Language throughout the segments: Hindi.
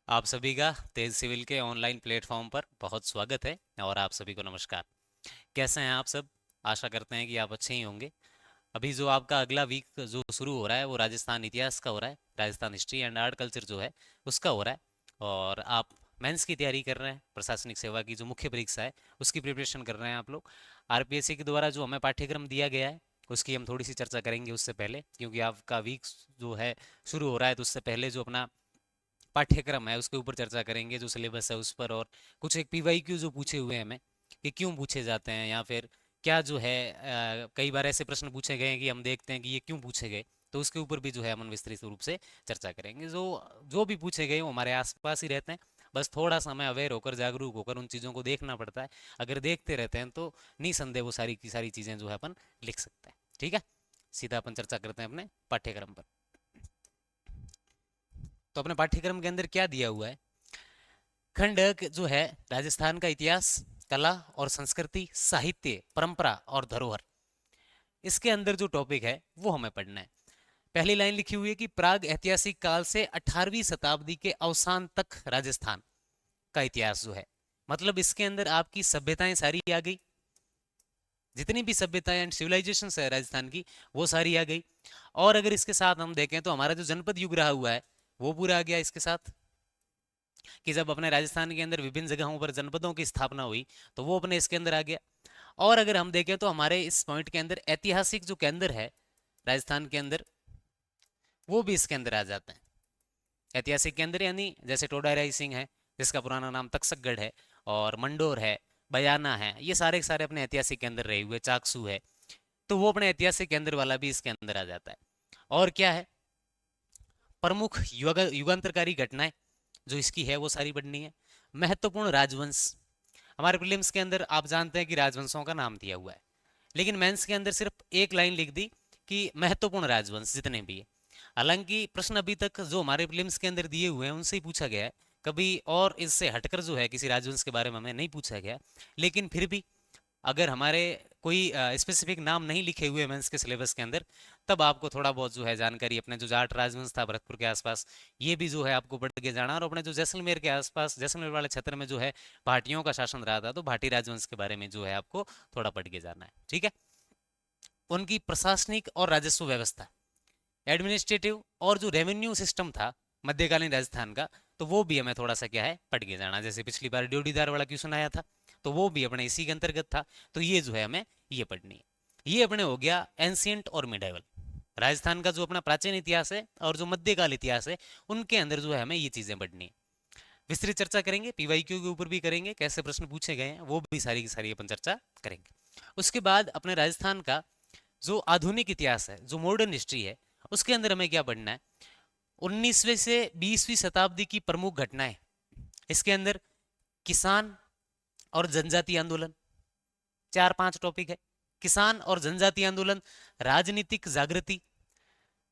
आप सभी का तेज सिविल के ऑनलाइन प्लेटफॉर्म पर बहुत स्वागत है और आप सभी को नमस्कार। कैसे हैं आप सब? आशा करते हैं कि आप अच्छे ही होंगे। अभी जो आपका अगला वीक जो शुरू हो रहा है वो राजस्थान इतिहास का हो रहा है, Rajasthan history and art culture जो है उसका हो रहा है। और आप मेंस की तैयारी कर रहे हैं, प्रशासनिक सेवा की जो मुख्य परीक्षा है उसकी प्रिपरेशन कर रहे हैं आप लोग। आरपीएससी के द्वारा जो हमें पाठ्यक्रम दिया गया है उसकी हम थोड़ी सी चर्चा करेंगे उससे पहले, क्योंकि आपका वीक जो है शुरू हो रहा है, तो उससे पहले जो अपना पाठ्यक्रम है उसके ऊपर चर्चा करेंगे, जो सिलेबस है उस पर। और कुछ एक पीवाईक्यू जो पूछे हुए हैं हमें कि क्यों पूछे जाते हैं, या फिर क्या जो है कई बार ऐसे प्रश्न पूछे गए हैं कि हम देखते हैं कि ये क्यों पूछे गए, तो उसके ऊपर भी जो है हम विस्तृत रूप से चर्चा करेंगे। जो जो भी पूछे गए वो हमारे आसपास ही रहते हैं। बस थोड़ा सा हमें अवेयर होकर, जागरूक होकर उन चीज़ों को देखना पड़ता है। अगर देखते रहते हैं तो निसंदेह वो सारी की सारी चीज़ें जो है अपन लिख सकते हैं। ठीक है, सीधा अपन चर्चा करते हैं अपने पाठ्यक्रम पर। तो अपने पाठ्यक्रम के अंदर क्या दिया हुआ है? खंड जो है राजस्थान का इतिहास, कला और संस्कृति, साहित्य, परंपरा और धरोहर। इसके अंदर जो टॉपिक है वो हमें पढ़ना है। पहली लाइन लिखी हुई है कि प्राग ऐतिहासिक काल से 18वीं शताब्दी के अवसान तक राजस्थान का इतिहास जो है, मतलब इसके अंदर आपकी सभ्यताएं सारी आ गई। जितनी भी सभ्यताएं एंड सिविलाइजेशन है राजस्थान की, वो सारी आ गई। और अगर इसके साथ हम देखें तो हमारा जो जनपद युग रहा हुआ है वो पूरा आ गया इसके साथ, कि जब अपने राजस्थान के अंदर विभिन्न जगहों पर जनपदों की स्थापना हुई तो वो अपने इसके अंदर आ गया। और अगर हम देखें तो हमारे इस पॉइंट के अंदर ऐतिहासिक जो केंद्र है राजस्थान के अंदर, वो भी इसके अंदर आ जाते हैं। ऐतिहासिक केंद्र यानी जैसे टोडा रायसिंह है जिसका पुराना नाम तक्षकगढ़ है, और मंडोर है, बयाना है, ये सारे के सारे अपने ऐतिहासिक केंद्र रहे हुए, चाकसू है, तो वो अपने ऐतिहासिक केंद्र वाला भी इसके अंदर आ जाता है। और क्या है, प्रमुख युगांतरकारी घटनाएं जो इसकी है वो सारी पढ़नी है। महत्वपूर्ण राजवंश, हमारे प्रीलिम्स के अंदर आप जानते हैं कि राजवंशों का नाम दिया हुआ है, लेकिन मेंस के अंदर सिर्फ एक लाइन लिख दी कि महत्वपूर्ण राजवंश जितने भी है। हालांकि प्रश्न अभी तक जो हमारे प्रीलिम्स के अंदर दिए हुए हैं उनसे ही पूछा गया है, कभी और इससे हटकर जो है किसी राजवंश के बारे में हमें नहीं पूछा गया। लेकिन फिर भी अगर हमारे कोई स्पेसिफिक नाम नहीं लिखे हुए मेंस के सिलेबस के अंदर, तब आपको थोड़ा बहुत जो है जानकारी अपने जो जाट राजवंश था भरतपुर के आसपास, ये भी जो है आपको पढ़ के जाना। और अपने जो जैसलमेर के आसपास, जैसलमेर वाले क्षेत्र में जो है भाटियों का शासन रहा था, तो भाटी राजवंश के बारे में जो है आपको थोड़ा पढ़ के जाना है। ठीक है, उनकी प्रशासनिक और राजस्व व्यवस्था, एडमिनिस्ट्रेटिव और जो रेवेन्यू सिस्टम था मध्यकालीन राजस्थान का, तो वो भी हमें थोड़ा सा क्या है पढ़ के जाना। जैसे पिछली बार ड्योढ़ीदार वाला क्वेश्चन आया था, तो वो भी अपने इसी के अंतर्गत था। तो ये जो है हमें ये पढ़नी है। ये अपने हो गया एंशियंट और मिडाइवल, राजस्थान का जो अपना प्राचीन इतिहास है और जो मध्यकाल इतिहास है, उनके अंदर जो है हमें ये चीजें पढ़नी है। विस्तृत चर्चा करेंगे, पीवाईक्यू के ऊपर भी करेंगे, कैसे प्रश्न पूछे गए हैं वो भी सारी की सारी अपन चर्चा करेंगे। उसके बाद अपने राजस्थान का जो आधुनिक इतिहास है, जो मॉडर्न हिस्ट्री है, उसके अंदर हमें क्या पढ़ना है? 19वीं से 20वीं शताब्दी की प्रमुख घटनाएं। इसके अंदर किसान और जनजाति आंदोलन, चार पांच टॉपिक है। किसान और जनजाति आंदोलन, राजनीतिक जागृति।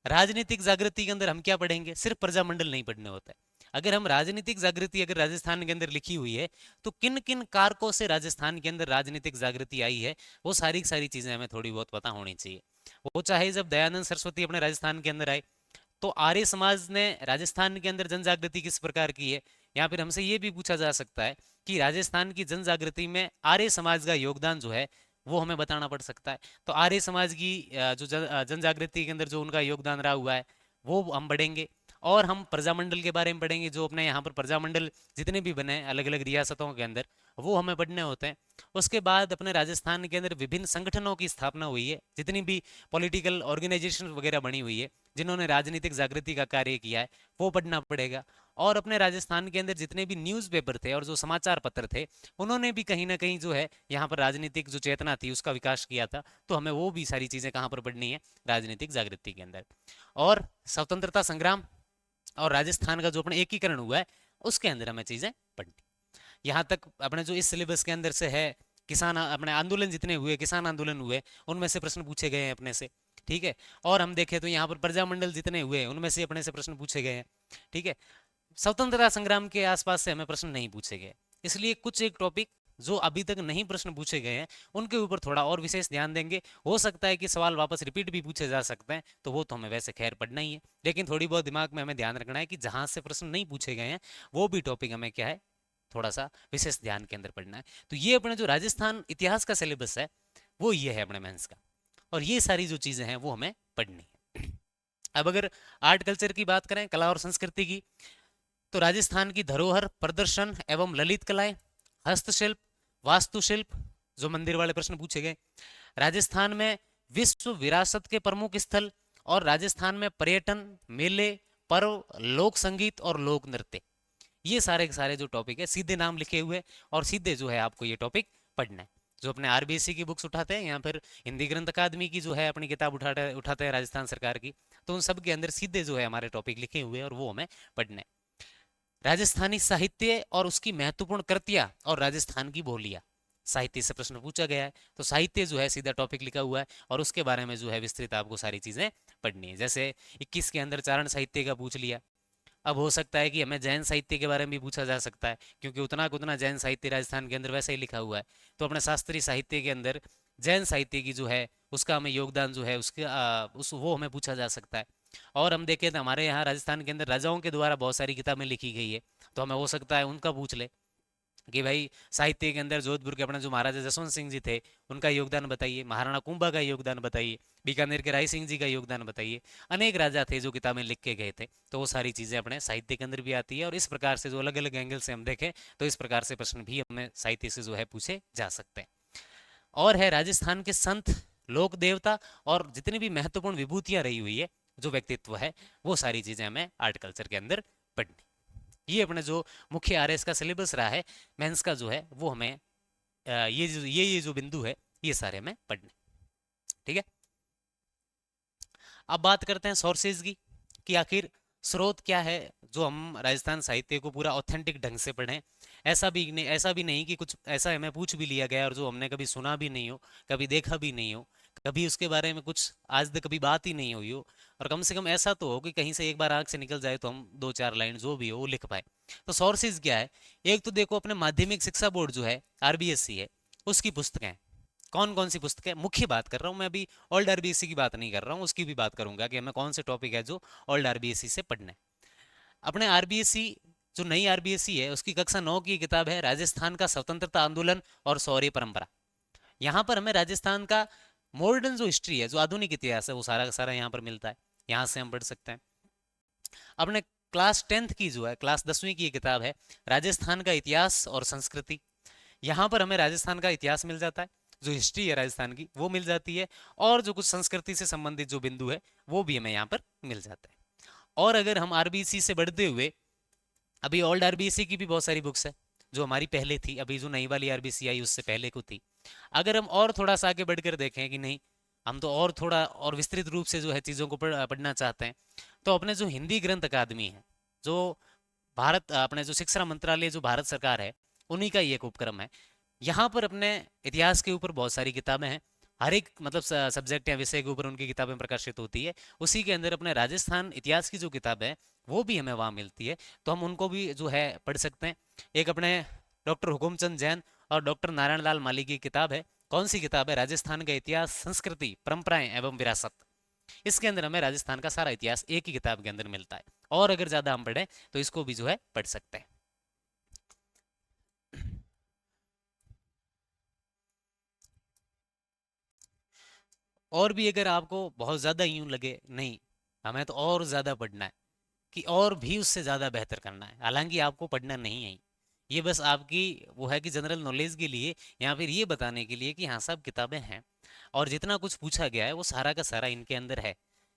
राजनीतिक जागृति के अंदर हम क्या पढ़ेंगे? सिर्फ प्रजामंडल नहीं पढ़ने होता है। अगर हम राजनीतिक जागृति अगर राजस्थान के अंदर लिखी हुई है, तो किन किन कारकों से राजस्थान के अंदर राजनीतिक जागृति आई है, वो सारी सारी चीजें हमें थोड़ी बहुत पता होनी चाहिए। वो चाहे जब दयानंद सरस्वती अपने राजस्थान के अंदर आए, तो आर्य समाज ने राजस्थान के अंदर जन जागृति किस प्रकार की है, या फिर हमसे ये भी पूछा जा सकता है कि राजस्थान की जन जागृति में आर्य समाज का योगदान जो है वो हमें बताना पड़ सकता है। तो आर्य समाज की जो जन जागृति के अंदर जो उनका योगदान रहा हुआ है वो हम पढ़ेंगे। और हम प्रजामंडल के बारे में पढ़ेंगे, जो अपने यहाँ पर प्रजामंडल जितने भी बने अलग अलग रियासतों के अंदर, वो हमें पढ़ने होते हैं। उसके बाद अपने राजस्थान के अंदर विभिन्न संगठनों की स्थापना हुई है, जितनी भी पॉलिटिकल ऑर्गेनाइजेशन वगैरह बनी हुई है जिन्होंने राजनीतिक जागृति का कार्य किया है, वो पढ़ना पड़ेगा। और अपने राजस्थान के अंदर जितने भी न्यूज़पेपर थे और जो समाचार पत्र थे, उन्होंने भी कहीं ना कहीं जो है यहाँ पर राजनीतिक जो चेतना थी उसका विकास किया था। तो हमें वो भी सारी चीज़ें कहाँ पर पढ़नी है? राजनीतिक जागृति के अंदर। और स्वतंत्रता संग्राम और राजस्थान का जो अपना एकीकरण हुआ है उसके अंदर हमें चीज़ें पढ़नी। यहाँ तक अपने जो इस सिलेबस के अंदर से है, किसान अपने आंदोलन जितने हुए, किसान आंदोलन हुए, उनमें से प्रश्न पूछे गए हैं अपने से। ठीक है, और हम देखें तो यहाँ पर प्रजामंडल जितने हुए उनमें से अपने से प्रश्न पूछे गए हैं। ठीक है, स्वतंत्रता संग्राम के आसपास से हमें प्रश्न नहीं पूछे गए, इसलिए कुछ एक टॉपिक जो अभी तक नहीं प्रश्न पूछे गए हैं उनके ऊपर थोड़ा और विशेष ध्यान देंगे। हो सकता है कि सवाल वापस रिपीट भी पूछे जा सकते हैं, तो वो तो हमें वैसे खैर पढ़ना ही है, लेकिन थोड़ी बहुत दिमाग में हमें ध्यान रखना है कि जहां से प्रश्न नहीं पूछे गए हैं वो भी टॉपिक हमें क्या है, थोड़ा सा विशेष ध्यान के अंदर पढ़ना है। तो ये अपने जो राजस्थान इतिहास का सिलेबस है वो ये है अपने मेंस का, और ये सारी जो चीजें हैं वो हमें पढ़नी है। अब अगर आर्ट कल्चर की बात करें, कला और संस्कृति की, तो राजस्थान की धरोहर, प्रदर्शन एवं ललित कलाएं, हस्तशिल्प, वास्तुशिल्प, जो मंदिर वाले प्रश्न पूछे गए, राजस्थान में विश्व विरासत के प्रमुख स्थल, और राजस्थान में पर्यटन, मेले, पर्व, लोक संगीत और लोक नृत्य, ये सारे के सारे जो टॉपिक है सीधे नाम लिखे हुए, और सीधे जो है आपको ये टॉपिक पढ़ना है। जो अपने आरबीएससी की बुक्स उठाते हैं या फिर हिंदी ग्रंथ अकादमी की जो है अपनी किताब उठाते उठाते हैं राजस्थान सरकार की, तो उन सब के अंदर सीधे जो है हमारे टॉपिक लिखे हुए हैं और वो हमें पढ़ना है। राजस्थानी साहित्य और उसकी महत्वपूर्ण कृतियां और राजस्थान की बोलियां, साहित्य से प्रश्न पूछा गया है, तो साहित्य जो है सीधा टॉपिक लिखा हुआ है और उसके बारे में जो है विस्तृत आपको सारी चीजें पढ़नी है। जैसे 21 के अंदर चारण साहित्य का पूछ लिया, अब हो सकता है कि हमें जैन साहित्य के बारे में भी पूछा जा सकता है, क्योंकि उतना का उतना जैन साहित्य राजस्थान के अंदर वैसे ही लिखा हुआ है, तो अपने शास्त्रीय साहित्य के अंदर जैन साहित्य की जो है उसका हमें योगदान जो है उसके उस वो हमें पूछा जा सकता है। और हम देखें तो हमारे यहाँ राजस्थान के अंदर राजाओं के द्वारा बहुत सारी किताबें लिखी गई है, तो हमें हो सकता है उनका पूछ ले कि भाई साहित्य के अंदर जोधपुर के अपने जो महाराजा जसवंत सिंह जी थे उनका योगदान बताइए, महाराणा कुंभा का योगदान बताइए, बीकानेर के राय सिंह जी का योगदान बताइए। अनेक राजा थे जो किताबें लिख के गए थे, तो वो सारी चीजें अपने साहित्य के अंदर भी आती है, और इस प्रकार से जो अलग अलग एंगल से हम देखें तो इस प्रकार से प्रश्न भी हमें साहित्य से जो है पूछे जा सकते हैं। और है राजस्थान के संत, लोक देवता और जितनी भी महत्वपूर्ण विभूतियां रही हुई है, जो व्यक्तित्व है, वो सारी चीजें हमें आर्ट कल्चर के अंदर पढ़नी। ये अपने जो मुख्य आरएस का सिलेबस रहा है मेंस का जो है वो हमें ये जो बिंदु है ये सारे हमें पढ़ने। ठीक है, अब बात करते हैं सोर्सेज की, कि आखिर स्रोत क्या है जो हम राजस्थान साहित्य को पूरा ऑथेंटिक ढंग से पढ़ें। ऐसा भी नहीं कि कुछ ऐसा हमें पूछ भी लिया गया और जो हमने कभी सुना भी नहीं हो, कभी देखा भी नहीं हो, कभी उसके बारे में कुछ आज तक कभी बात ही नहीं हुई हो, और कम से कम ऐसा तो हो कि कहीं से एक बार आंख से निकल जाए तो हम दो चार लाइन जो भी हो वो लिख पाए। तो सोर्सेज क्या है, एक तो देखो अपने माध्यमिक शिक्षा बोर्ड जो है आरबीएससी है उसकी पुस्तकें, कौन कौन सी पुस्तकें, मुख्य बात कर रहा हूँ मैं, अभी ओल्ड आरबीएससी की बात नहीं कर रहा हूँ, उसकी भी बात करूंगा कि हमें कौन से टॉपिक है जो ओल्ड आरबीएससी से पढ़ने। अपने आरबीएससी जो नई आरबीएससी है उसकी कक्षा 9 की किताब है राजस्थान का स्वतंत्रता आंदोलन और शौर्य परंपरा। यहाँ पर हमें राजस्थान का मॉडर्न जो हिस्ट्री है, जो आधुनिक इतिहास है, वो सारा का सारा यहाँ पर मिलता है, यहाँ से हम पढ़ सकते हैं। अपने क्लास 10th की जो है, क्लास 10वीं की किताब है राजस्थान का इतिहास और संस्कृति। यहाँ पर हमें राजस्थान का इतिहास मिल जाता है, जो हिस्ट्री है राजस्थान की वो मिल जाती है, और जो कुछ संस्कृति से संबंधित जो बिंदु है वो भी हमें यहाँ पर मिल जाता है। और अगर हम आरबीसी से बढ़ते हुए, अभी ओल्ड आरबीसी की भी बहुत सारी बुक्स है जो हमारी पहले थी, अभी जो नई वाली आरबीसी आई उससे पहले को थी। अगर हम और थोड़ा सा आगे बढ़कर देखें कि नहीं, हम तो और थोड़ा और विस्तृत रूप से जो है चीज़ों को पढ़ना चाहते हैं, तो अपने जो हिंदी ग्रंथ अकादमी है, जो भारत अपने जो शिक्षा मंत्रालय जो भारत सरकार है उन्हीं का ये एक उपक्रम है। यहाँ पर अपने इतिहास के ऊपर बहुत सारी किताबें हैं, हर एक मतलब सब्जेक्ट या विषय के ऊपर उनकी किताबें प्रकाशित होती है। उसी के अंदर अपने राजस्थान इतिहास की जो किताब है वो भी हमें वहाँ मिलती है, तो हम उनको भी जो है पढ़ सकते हैं। एक अपने डॉक्टर हुकुमचंद जैन और डॉक्टर नारायण लाल माली की किताब है, कौन सी किताब है, राजस्थान का इतिहास, संस्कृति, परंपराएं एवं विरासत। इसके अंदर हमें राजस्थान का सारा इतिहास एक ही किताब के अंदर मिलता है, और अगर ज्यादा हम पढ़ें तो इसको भी जो है पढ़ सकते हैं। और भी अगर आपको बहुत ज्यादा यूं लगे नहीं हमें तो और ज्यादा पढ़ना है, कि और भी उससे ज़्यादा बेहतर करना है, हालांकि आपको पढ़ना नहीं है, ये बस आपकी वो है कि जनरल नॉलेज के लिए, या फिर ये बताने के लिए कि हाँ सब किताबें हैं और जितना कुछ पूछा गया है वो सारा का सारा इनके अंदर है।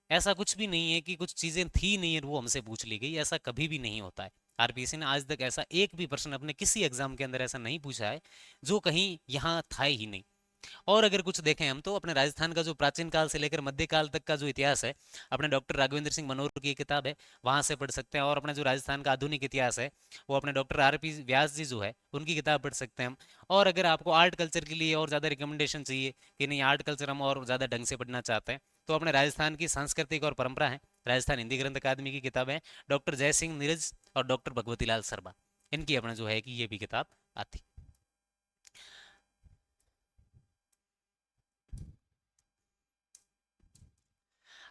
ऐसा कुछ भी नहीं है कि कुछ चीज़ें थी नहीं है वो हमसे पूछ ली गई, ऐसा कभी भी नहीं होता है। आरपीएससी ने आज तक ऐसा एक भी प्रश्न अपने किसी एग्जाम के अंदर ऐसा नहीं पूछा है जो कहीं यहाँ था ही नहीं। और अगर कुछ देखें हम तो अपने राजस्थान का जो प्राचीन काल से लेकर मध्यकाल तक का जो इतिहास है, अपने डॉक्टर राघवेंद्र सिंह मनोहर की किताब है वहां से पढ़ सकते हैं। और अपने जो राजस्थान का आधुनिक इतिहास है वो अपने डॉक्टर आर पी व्यास जी जो है उनकी किताब पढ़ सकते हैं हम। और अगर आपको आर्ट कल्चर के लिए और ज़्यादा रिकमेंडेशन चाहिए कि नहीं आर्ट कल्चर हम और ज़्यादा ढंग से पढ़ना चाहते हैं, तो अपने राजस्थान की सांस्कृतिक और परंपरा है, राजस्थान हिंदी ग्रंथ अकादमी की किताबें डॉक्टर जय सिंह नीरज और डॉक्टर भगवती लाल शर्मा, इनकी अपना जो है कि ये भी किताब आती।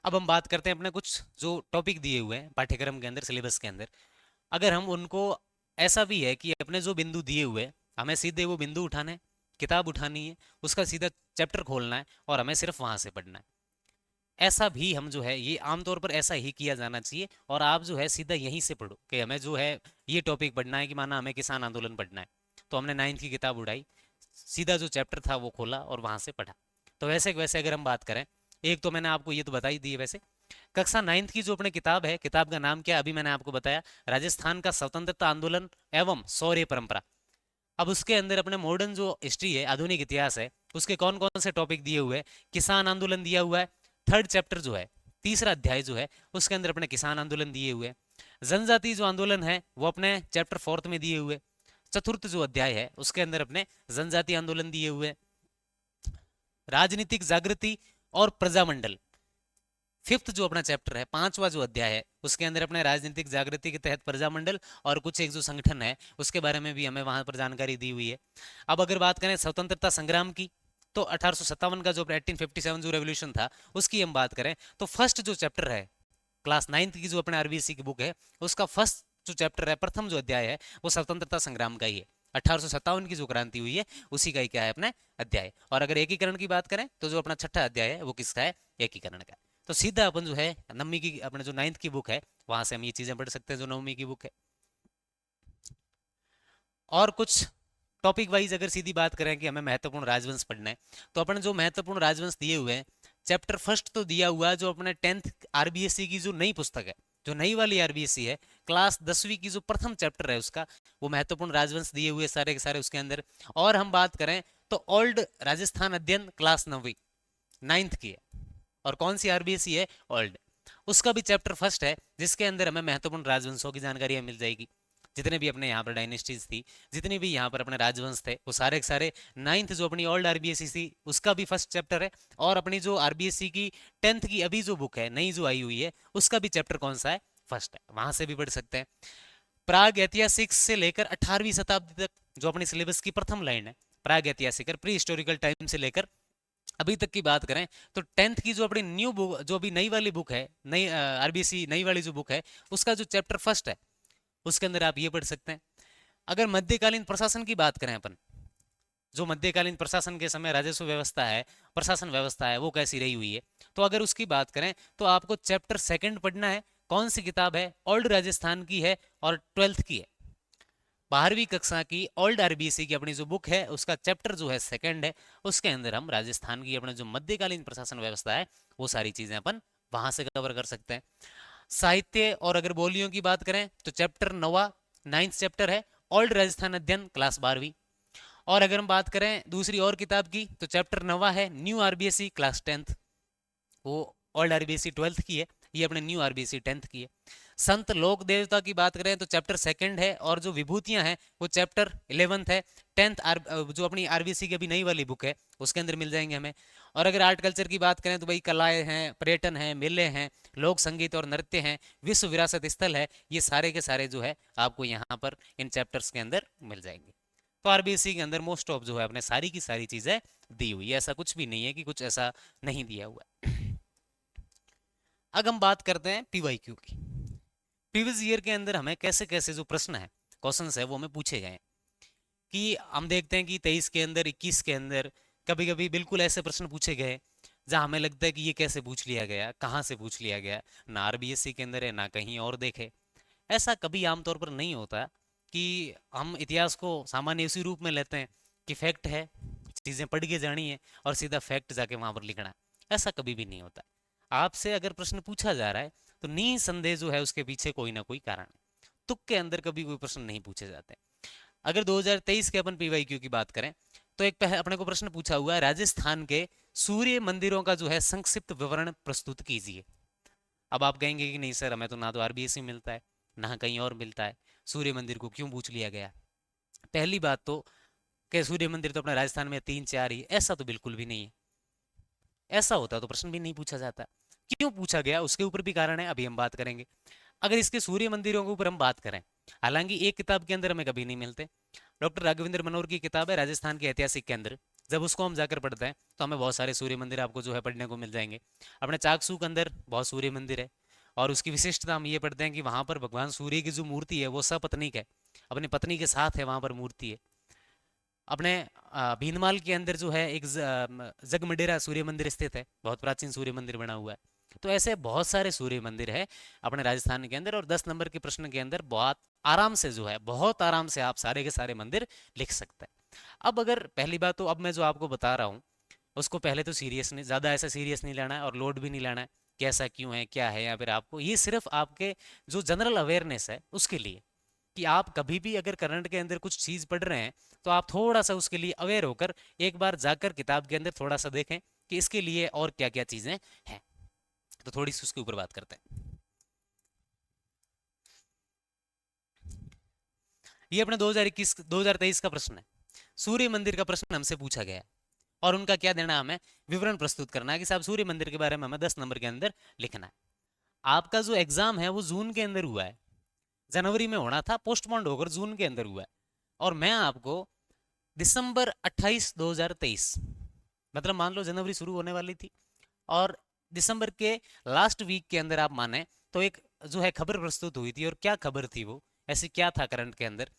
अब हम बात करते हैं अपने कुछ जो टॉपिक दिए हुए हैं पाठ्यक्रम के अंदर, सिलेबस के अंदर। अगर हम उनको, ऐसा भी है कि अपने जो बिंदु दिए हुए हैं, हमें सीधे वो बिंदु उठाने, किताब उठानी है, उसका सीधा चैप्टर खोलना है और हमें सिर्फ वहां से पढ़ना है। ऐसा भी हम जो है, ये आमतौर पर ऐसा ही किया जाना चाहिए। और आप जो है सीधा यहीं से पढ़ो कि हमें जो है ये टॉपिक पढ़ना है, कि माना हमें किसान आंदोलन पढ़ना है, तो हमने 9th की किताब उठाई, सीधा जो चैप्टर था वो खोला और वहां से पढ़ा। तो वैसे वैसे अगर हम बात करें, एक तो मैंने आपको ये तो बता ही दी है। वैसे कक्षा 9th की जो अपने किताब है, किताब का नाम क्या है अभी मैंने आपको बताया, राजस्थान का स्वतंत्रता आंदोलन एवं शौर्य परंपरा। अब उसके अंदर अपने मॉडर्न जो हिस्ट्री है, आधुनिक इतिहास है, उसके कौन कौन से टॉपिक दिए हुए हैं। किसान आंदोलन दिया हुआ है, थर्ड चैप्टर जो है, तीसरा अध्याय जो है, उसके अंदर अपने किसान आंदोलन दिए हुए हैं। जनजाति जो आंदोलन है वो अपने चैप्टर 4th में दिए हुए। चतुर्थ जो अध्याय है उसके अंदर अपने जनजाति आंदोलन दिए हुए। राजनीतिक जागृति और प्रजामंडल, फिफ्थ जो अपना चैप्टर है, पांचवा जो अध्याय है, उसके अंदर अपने राजनीतिक जागृति के तहत प्रजामंडल और कुछ एक जो संगठन है उसके बारे में भी हमें वहां पर जानकारी दी हुई है। अब अगर बात करें स्वतंत्रता संग्राम की, तो 1857 का जो 1857 जो रेवोल्यूशन था उसकी हम बात करें, तो फर्स्ट जो चैप्टर है क्लास 9th की जो अपने आरबीएससी की बुक है, उसका फर्स्ट जो चैप्टर है, प्रथम जो अध्याय है, वो स्वतंत्रता संग्राम का ही है। 1857 की जो क्रांति हुई है उसी का ही क्या है अपने अध्याय। और अगर एकीकरण की बात करें तो जो अपना छठा अध्याय है वो किसका है, एकीकरण का। तो सीधा अपन जो है नववीं की, अपने जो 9th की बुक है, वहां से हम ये चीजें पढ़ सकते हैं जो 9वीं की बुक है। और कुछ टॉपिक वाइज अगर सीधी बात करें कि हमें महत्वपूर्ण राजवंश पढ़ना है, तो अपन जो महत्वपूर्ण राजवंश दिए हुए हैं, चैप्टर फर्स्ट तो दिया हुआ है जो अपने 10th आरबीएससी की जो नई पुस्तक है, जो नई वाली आरबीएससी है, क्लास 10वीं की जो प्रथम चैप्टर है उसका, वो महत्वपूर्ण राजवंश दिए हुए सारे के सारे उसके अंदर। और हम बात करें तो ओल्ड राजस्थान अध्ययन क्लास 9वीं 9th की है। और कौन सी आरबीएससी है, ओल्ड, उसका भी चैप्टर फर्स्ट है, जिसके अंदर हमें महत्वपूर्ण राजवंशों की जानकारी मिल जाएगी। जितने भी अपने यहाँ पर डायनेस्टीज थी, जितने भी यहाँ पर अपने राजवंश थे, वो सारे के सारे 9th जो अपनी ओल्ड आरबीएससी थी उसका भी फर्स्ट चैप्टर है। और अपनी जो आरबीएससी की 10th की अभी जो बुक है नई जो आई हुई है, उसका भी चैप्टर कौन सा है, फर्स्ट है, वहां से भी पढ़ सकते हैं। प्राग ऐतिहासिक से लेकर 18वीं शताब्दी तक जो अपनी सिलेबस की प्रथम लाइन है, प्राग ऐतिहासिक प्री हिस्टोरिकल टाइम से लेकर अभी तक की बात करें, तो 10th की जो अपनी न्यू बुक, जो अभी नई वाली बुक है, नई आरबीसी नई वाली जो बुक है, उसका जो चैप्टर फर्स्ट है, उसके अंदर आप ये पढ़ सकते हैं। अगर मध्यकालीन प्रशासन की बात करें अपन, जो मध्यकालीन प्रशासन के समय राजस्व व्यवस्था है, प्रशासन व्यवस्था है, वो कैसी रही हुई है, तो अगर उसकी बात करें तो आपको चैप्टर सेकंड पढ़ना है। कौन सी किताब है, ओल्ड राजस्थान की है और 12th की है, 12वीं कक्षा की ओल्ड आरबीसी की अपनी जो बुक है उसका चैप्टर जो है सेकंड है। उसके अंदर हम राजस्थान की अपने जो मध्यकालीन प्रशासन व्यवस्था है वो सारी चीजें अपन वहां से कवर कर सकते हैं। साहित्य और अगर बोलियों की बात करें तो चैप्टर 9वां 9th चैप्टर है, ओल्ड राजस्थान अध्ययन क्लास 12वीं। और अगर हम बात करें दूसरी और किताब की, तो चैप्टर 9वां है न्यू आरबीएससी क्लास 10th, वो ओल्ड आरबीएससी 12th की है, ये अपने न्यू आरबीएससी 10th की है। संत लोक देवता की बात करें तो चैप्टर सेकंड है, और जो विभूतियां हैं वो चैप्टर 11th है। 10th जो अपनी आरबीएससी की अभी नई वाली बुक है उसके अंदर मिल जाएंगे हमें। और अगर आर्ट कल्चर की बात करें तो भाई कलाएं हैं, पर्यटन है, मेले हैं, लोक संगीत और नृत्य हैं, विश्व विरासत स्थल है, ये सारे के सारे जो है आपको यहाँ पर इन चैप्टर्स के अंदर मिल जाएंगे। तो आरबीएससी के अंदर मोस्ट ऑफ जो है अपने सारी की सारी चीजें दी हुई है, ऐसा कुछ भी नहीं है कि कुछ ऐसा नहीं दिया हुआ है। अब हम बात करते हैं पीवाईक्यू की। प्रीवियस ईयर के अंदर हमें कैसे कैसे जो प्रश्न है, क्वेश्चंस है, वो हमें पूछे गए। कि हम देखते हैं कि 23 के अंदर, 21 के अंदर कभी कभी बिल्कुल ऐसे प्रश्न पूछे गए जहां हमें लगता है कि ये कैसे पूछ लिया गया, कहाँ से पूछ लिया गया, ना आरबीएससी के अंदर है ना कहीं और देखे। ऐसा कभी आमतौर पर नहीं होता कि हम इतिहास को सामान्य इसी रूप में लेते हैं कि फैक्ट है, चीजें पढ़ के जानी है और सीधा फैक्ट जाके वहां पर लिखना है। ऐसा कभी भी नहीं होता। आपसे अगर प्रश्न पूछा जा रहा है तो निसंदेह जो है उसके पीछे कोई ना कोई कारण है। तुक के अंदर कभी कोई प्रश्न नहीं पूछे जाते। अगर 2023 के अपन पीवाईक्यू की बात करें तो एक अपने को प्रश्न पूछा हुआ है, राजस्थान के सूर्य मंदिरों का जो है संक्षिप्त विवरण प्रस्तुत कीजिए। अब आप कहेंगे कि नहीं सर, हमें तो ना तो आरबीएससी मिलता है ना कहीं और मिलता है, सूर्य मंदिर को क्यों पूछ लिया गया। पहली बात तो कि सूर्य मंदिर तो अपने राजस्थान में 3-4 ही, ऐसा तो बिल्कुल भी नहीं है। ऐसा होता तो प्रश्न भी नहीं पूछा जाता। क्यों पूछा गया उसके ऊपर भी कारण है, अभी हम बात करेंगे। अगर इसके सूर्य मंदिरों के ऊपर हम बात करें, हालांकि एक किताब के अंदर हमें कभी नहीं मिलते, डॉक्टर राघवेंद्र मनोहर की किताब है राजस्थान के ऐतिहासिक केंद्र, जब उसको हम जाकर पढ़ते हैं तो हमें बहुत सारे सूर्य मंदिर आपको जो है पढ़ने को मिल जाएंगे। अपने चाकसू के अंदर बहुत सूर्य मंदिर है, और उसकी विशिष्टता हम ये पढ़ते हैं कि वहां पर भगवान सूर्य की जो मूर्ति है वो सपत्नीक है, अपनी पत्नी के साथ है वहां पर मूर्ति है। अपने भीनमाल के अंदर जो है एक जगमडेरा सूर्य मंदिर स्थित है, बहुत प्राचीन सूर्य मंदिर बना हुआ है। तो ऐसे बहुत सारे सूर्य मंदिर है अपने राजस्थान के अंदर, और 10 नंबर के प्रश्न के अंदर बहुत आराम से जो है, बहुत आराम से आप सारे के सारे मंदिर लिख सकते हैं। अब अगर पहली बात तो अब मैं जो आपको बता रहा हूँ उसको पहले तो सीरियस नहीं, ज़्यादा ऐसा सीरियस नहीं लेना है और लोड भी नहीं लेना है कि ऐसा क्यों है क्या है, या फिर आपको ये सिर्फ आपके जो जनरल अवेयरनेस है उसके लिए, कि आप कभी भी अगर करंट के अंदर कुछ चीज़ पढ़ रहे हैं तो आप थोड़ा सा उसके लिए अवेयर होकर एक बार जाकर किताब के अंदर थोड़ा सा देखें कि इसके लिए और क्या क्या चीज़ें हैं। तो थोड़ी सी उसके ऊपर बात करते हैं। ये अपने 2021 2023 का प्रश्न है, सूर्य मंदिर का प्रश्न हमसे पूछा गया है, और उनका क्या देना, हमें विवरण प्रस्तुत करना है कि साहब सूर्य मंदिर के बारे में हमें 10 नंबर के अंदर लिखना है। आपका जो एग्जाम है वो जून के अंदर हुआ है, जनवरी में होना था, पोस्टपोन्ड होकर जून के अंदर हुआ है, और मैं आपको दिसंबर 28 2023, मतलब मान लो जनवरी शुरू होने वाली थी और दिसंबर के लास्ट वीक के अंदर आप माने तो एक जो है खबर प्रस्तुत हुई थी। और क्या खबर थी वो, ऐसी क्या था करंट के अंदर,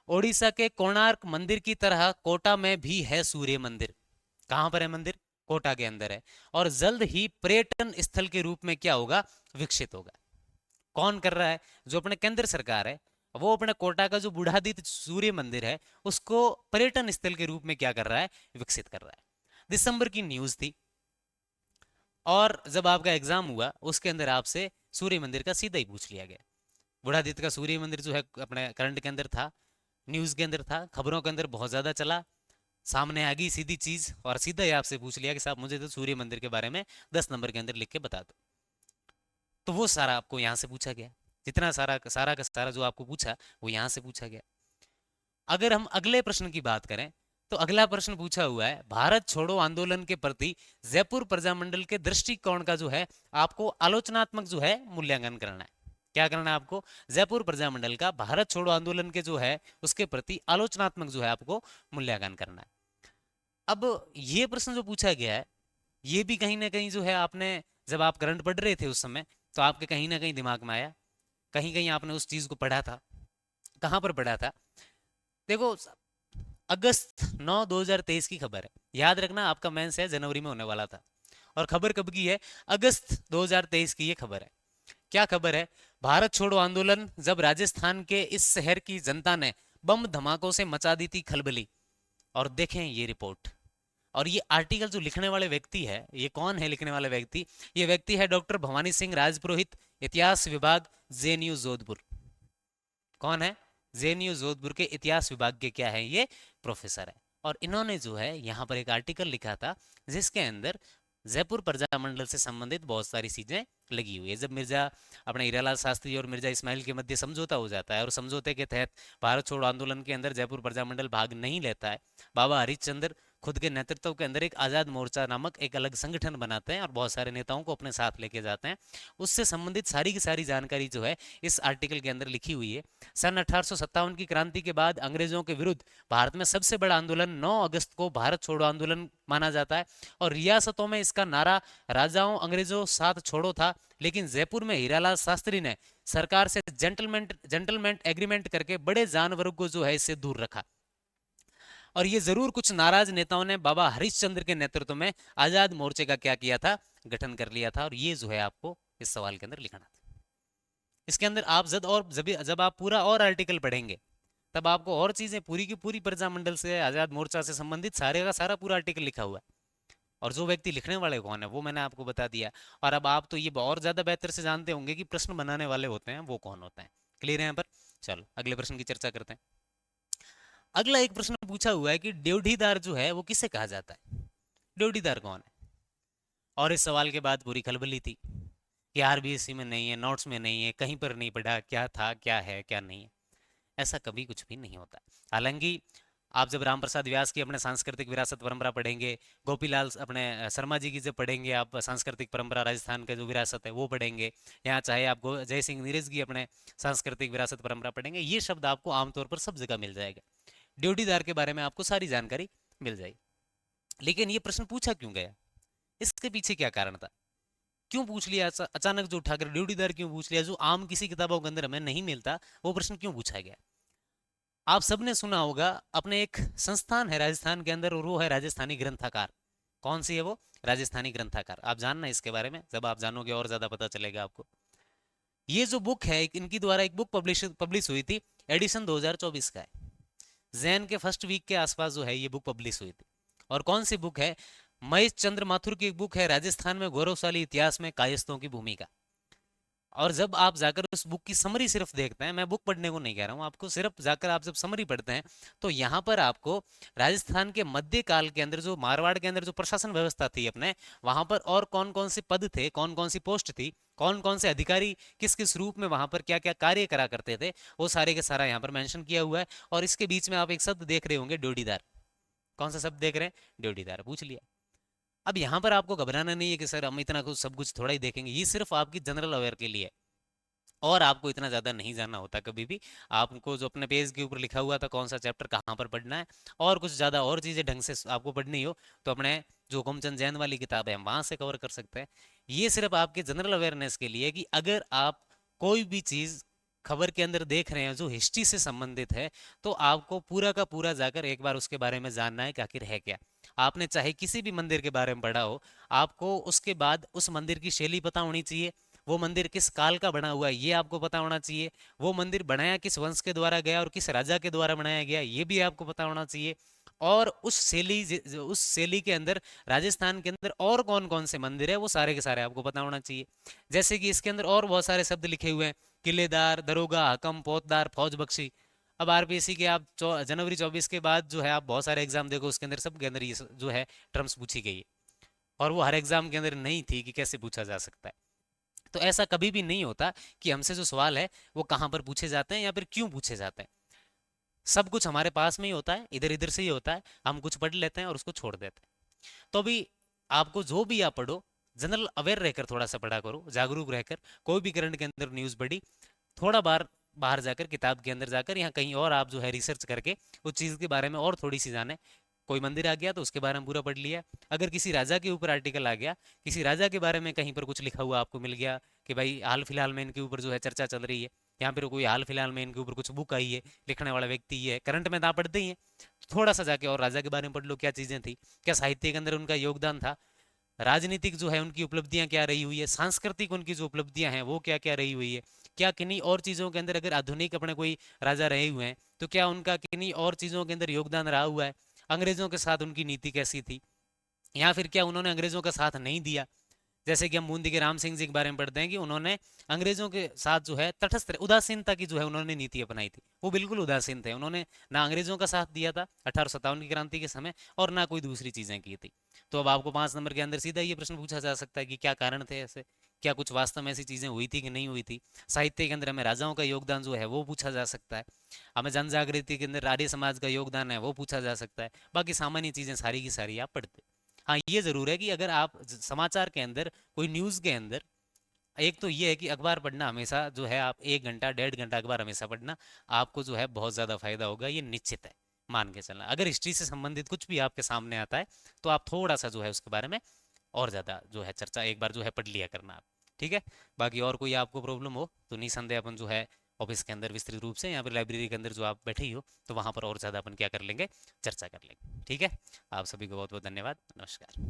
ओडिशा के कोणार्क मंदिर की तरह कोटा में भी है सूर्य मंदिर। कहां पर है मंदिर, कोटा के अंदर है, और जल्द ही पर्यटन स्थल के रूप में क्या होगा, विकसित होगा। कौन कर रहा है, जो अपने केंद्र सरकार है, वो अपने कोटा का जो बूढ़ादित्य सूर्य मंदिर है उसको पर्यटन स्थल के रूप में क्या कर रहा है, विकसित कर रहा है। दिसंबर की न्यूज थी, और जब आपका एग्जाम हुआ उसके अंदर आपसे सूर्य मंदिर का सीधा ही पूछ लिया गया। बूढ़ादित्य का सूर्य मंदिर जो है अपने करंट के अंदर था, न्यूज के अंदर था, खबरों के अंदर बहुत ज्यादा चला, सामने आ गई सीधी चीज, और सीधा ही आपसे पूछ लिया कि साहब मुझे तो सूर्य मंदिर के बारे में 10 नंबर के अंदर लिख के बता दो। तो वो सारा आपको यहाँ से पूछा गया, जितना सारा सारा का सारा जो आपको पूछा वो यहाँ से पूछा गया। अगर हम अगले प्रश्न की बात करें तो अगला प्रश्न पूछा हुआ है, भारत छोड़ो आंदोलन के प्रति जयपुर प्रजामंडल के दृष्टिकोण का जो है आपको आलोचनात्मक जो है मूल्यांकन करना है। क्या करना है आपको, जयपुर प्रजामंडल का भारत छोड़ो आंदोलन के जो है उसके प्रति आलोचनात्मक जो है आपको मूल्यांकन करना है। अब ये प्रश्न जो पूछा गया है ये भी कहीं ना कहीं जो है आपने जब आप करंट पढ़ रहे थे उस समय तो आपके कहीं ना कहीं दिमाग में आया, कहीं कहीं आपने उस चीज को पढ़ा था। कहां पर पढ़ा था, देखो अगस्त 9 2023 की खबर है, याद रखना आपका मेंस है जनवरी में होने वाला था, और खबर कब की है, अगस्त 2023 की ये खबर है। क्या खबर है, भारत छोड़ो आंदोलन जब राजस्थान के इस शहर की जनता ने बम धमाकों से मचा दी थी खलबली। और देखें ये रिपोर्ट, और ये आर्टिकल जो लिखने वाले व्यक्ति है, ये कौन है लिखने वाले व्यक्ति, ये व्यक्ति है डॉक्टर भवानी सिंह राजपुरोहित, इतिहास विभाग जेएनयू जोधपुर। कौन है, जेएनयू जोधपुर के इतिहास विभाग के क्या है ये प्रोफेसर है। और इन्होंने जो है यहाँ पर एक आर्टिकल लिखा था जिसके अंदर जयपुर प्रजामंडल से संबंधित बहुत सारी चीजें लगी हुई है। जब मिर्जा अपने हीरालाल शास्त्री और मिर्जा इस्माइल के मध्य समझौता हो जाता है, और समझौते के तहत भारत छोड़ो आंदोलन के अंदर जयपुर प्रजामंडल भाग नहीं लेता है, बाबा हरिश्चंद्र खुद के नेतृत्व के अंदर एक आज़ाद मोर्चा नामक एक अलग संगठन बनाते हैं और बहुत सारे नेताओं को अपने साथ लेके जाते हैं। उससे संबंधित सारी की सारी जानकारी जो है इस आर्टिकल के अंदर लिखी हुई है। सन 1857 की क्रांति के बाद अंग्रेजों के विरुद्ध भारत में सबसे बड़ा आंदोलन 9 अगस्त को भारत छोड़ो आंदोलन माना जाता है, और रियासतों में इसका नारा राजाओं अंग्रेजों साथ छोड़ो था। लेकिन जयपुर में हीरालाल शास्त्री ने सरकार से जेंटलमैन एग्रीमेंट करके बड़े जानवरों को जो है इससे दूर रखा, और ये जरूर कुछ नाराज नेताओं ने बाबा हरिश्चंद्र के नेतृत्व में आजाद मोर्चे का क्या किया था, गठन कर लिया था। और ये जो है आपको इस सवाल के अंदर लिखना था। इसके अंदर आप जब आप पूरा और आर्टिकल पढ़ेंगे तब आपको और चीजें पूरी की पूरी प्रजामंडल से आजाद मोर्चा से संबंधित सारे का सारा पूरा आर्टिकल लिखा हुआ है, और जो व्यक्ति लिखने वाले कौन है वो मैंने आपको बता दिया। और अब आप तो ये और ज्यादा बेहतर से जानते होंगे कि प्रश्न बनाने वाले होते हैं वो कौन होते हैं। क्लियर है यहाँ पर, चलो अगले प्रश्न की चर्चा करते हैं। अगला एक प्रश्न पूछा हुआ है कि ड्योढ़ीदार जो है वो किसे कहा जाता है, ड्योढ़ीदार कौन है। और इस सवाल के बाद पूरी खलबली थी कि आरबीएससी में नहीं है, नोट्स में नहीं है, कहीं पर नहीं पढ़ा, क्या था क्या है क्या नहीं है। ऐसा कभी कुछ भी नहीं होता। हालांकि आप जब रामप्रसाद व्यास की अपने सांस्कृतिक विरासत परंपरा पढ़ेंगे, गोपीलाल अपने शर्मा जी की जब पढ़ेंगे आप सांस्कृतिक परंपरा राजस्थान का जो विरासत है वो पढ़ेंगे, यहाँ चाहे आप जय सिंह नीरज की अपने सांस्कृतिक विरासत परंपरा पढ़ेंगे, ये शब्द आपको आमतौर पर सब जगह मिल जाएगा। ड्योढ़ीदार के बारे में आपको सारी जानकारी मिल जाएगी। लेकिन ये प्रश्न पूछा क्यों गया, इसके पीछे क्या कारण था, क्यों पूछ लिया अचानक जो उठाकर ड्यूटीदार क्यों पूछ लिया, जो आम किसी किताबों के अंदर हमें नहीं मिलता, वो प्रश्न क्यों पूछा गया। आप सबने सुना होगा, अपने एक संस्थान है राजस्थान के अंदर और वो है राजस्थानी ग्रंथाकार। कौन सी है वो, राजस्थानी ग्रंथाकार। आप जानना इसके बारे में, जब आप जानोगे और ज्यादा पता चलेगा आपको। ये जो बुक है, इनकी द्वारा एक बुक पब्लिश हुई थी, एडिशन 2024 का है। जैन के फर्स्ट वीक के आसपास जो है ये बुक पब्लिश हुई थी। और कौन सी बुक है, महेश चंद्र माथुर की एक बुक है, राजस्थान में गौरवशाली इतिहास में कायस्थों की भूमिका। और जब आप जाकर उस बुक की समरी सिर्फ देखते हैं, मैं बुक पढ़ने को नहीं कह रहा हूँ आपको, सिर्फ जाकर आप जब समरी पढ़ते हैं, तो यहाँ पर आपको राजस्थान के मध्यकाल के अंदर जो मारवाड़ के अंदर जो प्रशासन व्यवस्था थी अपने, वहां पर और कौन कौन से पद थे, कौन कौन सी पोस्ट थी, कौन कौन से अधिकारी किस किस रूप में वहां पर क्या क्या कार्य करा करते थे, वो सारे के सारा यहाँ पर मेंशन किया हुआ है। और इसके बीच में आप एक शब्द देख रहे होंगे, ड्योढ़ीदार। कौन सा शब्द देख रहे हैं, ड्योढ़ीदार, पूछ लिया। अब यहाँ पर आपको घबराना नहीं है कि सर हम इतना कुछ सब कुछ थोड़ा ही देखेंगे, ये सिर्फ आपकी जनरल अवेयर के लिए, और आपको इतना ज़्यादा नहीं जानना होता कभी भी। आपको जो अपने पेज के ऊपर लिखा हुआ था कौन सा चैप्टर कहाँ पर पढ़ना है, और कुछ ज़्यादा और चीज़ें ढंग से आपको पढ़नी हो, तो अपने जो हुकुमचंद जैन वाली किताब है वहाँ से कवर कर सकते हैं। ये सिर्फ आपके जनरल अवेयरनेस के लिए कि अगर आप कोई भी चीज़ खबर के अंदर देख रहे हैं जो हिस्ट्री से संबंधित है, तो आपको पूरा का पूरा जाकर एक बार उसके बारे में जानना है कि आखिर है क्या। आपने चाहे किसी भी मंदिर के बारे में पढ़ा हो, आपको उसके बाद उस मंदिर की शैली पता होनी चाहिए, वो मंदिर किस काल का बना हुआ है ये आपको पता होना चाहिए, वो मंदिर बनाया किस वंश के द्वारा गया और किस राजा के द्वारा बनाया गया ये भी आपको पता होना चाहिए। और उस शैली के अंदर राजस्थान के अंदर और कौन कौन से मंदिर है वो सारे के सारे आपको पता होना चाहिए। जैसे कि इसके अंदर और बहुत सारे शब्द लिखे हुए हैं, किलेदार, दरोगा, हकम, फौजदार, फौज बख्शी। अब आरपीएससी के आप जनवरी 24 के बाद जो है आप बहुत सारे एग्जाम देखो, उसके अंदर सब के अंदर ये जो है टर्म्स पूछी गई है, और वो हर एग्जाम के अंदर नहीं थी कि कैसे पूछा जा सकता है। तो ऐसा कभी भी नहीं होता कि हमसे जो सवाल है वो कहाँ पर पूछे जाते हैं या फिर क्यों पूछे जाते हैं। सब कुछ हमारे पास में ही होता है, इधर इधर से ही होता है, हम कुछ पढ़ लेते हैं और उसको छोड़ देते हैं। तो अभी आपको जो भी आप पढ़ो, जनरल अवेयर रहकर थोड़ा सा पढ़ा करो, जागरूक रहकर। कोई भी करंट के अंदर न्यूज़ पढ़ी, थोड़ा बार बाहर जाकर किताब के अंदर जाकर या कहीं और आप जो है रिसर्च करके उस चीज़ के बारे में और थोड़ी सी जाने। कोई मंदिर आ गया तो उसके बारे में पूरा पढ़ लिया, अगर किसी राजा के ऊपर आर्टिकल आ गया, किसी राजा के बारे में कहीं पर कुछ लिखा हुआ आपको मिल गया कि भाई हाल फिलहाल में इनके ऊपर जो है चर्चा चल रही है, या फिर कोई हाल फिलहाल में इनके ऊपर कुछ बुक आई है, लिखने वाला व्यक्ति ये है, करंट में तो आप पढ़ते ही हैं, तो थोड़ा सा जाके और राजा के बारे में पढ़ लो, क्या चीज़ें थी, क्या साहित्य के अंदर उनका योगदान था, राजनीतिक जो है उनकी उपलब्धियां क्या रही हुई है, सांस्कृतिक उनकी जो उपलब्धियां हैं वो क्या क्या रही हुई है, क्या किन्हीं और चीज़ों के अंदर अगर आधुनिक अपने कोई राजा रहे हुए हैं तो क्या उनका किन्हीं और चीज़ों के अंदर योगदान रहा हुआ है, अंग्रेजों के साथ उनकी नीति कैसी थी, या फिर क्या उन्होंने अंग्रेजों का साथ नहीं दिया। जैसे कि हम बूंदी के राम सिंह जी के बारे में पढ़ते हैं कि उन्होंने अंग्रेजों के साथ जो है तटस्थ उदासीनता की जो है उन्होंने नीति अपनाई थी, वो बिल्कुल उदासीन थे, उन्होंने ना अंग्रेजों का साथ दिया था 1857 की क्रांति के समय, और ना कोई दूसरी चीजें की थी। तो अब आपको 5 नंबर के अंदर सीधा ये प्रश्न पूछा जा सकता है कि क्या कारण थे ऐसे, क्या कुछ वास्तव में ऐसी चीजें हुई थी कि नहीं हुई थी। साहित्य के अंदर हमें राजाओं का योगदान जो है वो पूछा जा सकता है, हमें जन जागृति के अंदर आर्य समाज का योगदान है वो पूछा जा सकता है, बाकी सामान्य चीजें सारी की सारी आप पढ़ते। हाँ ये जरूर है कि अगर आप समाचार के अंदर, कोई न्यूज़ के अंदर, एक तो ये है कि अखबार पढ़ना हमेशा जो है, आप 1 घंटा 1.5 घंटा अखबार हमेशा पढ़ना, आपको जो है बहुत ज़्यादा फायदा होगा, ये निश्चित है, मान के चलना। अगर हिस्ट्री से संबंधित कुछ भी आपके सामने आता है तो आप थोड़ा सा जो है उसके बारे में और ज़्यादा जो है चर्चा एक बार जो है पढ़ लिया करना आप। ठीक है, बाकी और कोई आपको प्रॉब्लम हो तो निसंदेह अपन जो है ऑफिस के अंदर विस्तृत रूप से, या फिर लाइब्रेरी के अंदर जो आप बैठे ही हो, तो वहाँ पर और ज़्यादा अपन क्या कर लेंगे, चर्चा कर लेंगे। ठीक है, आप सभी को बहुत बहुत धन्यवाद, नमस्कार।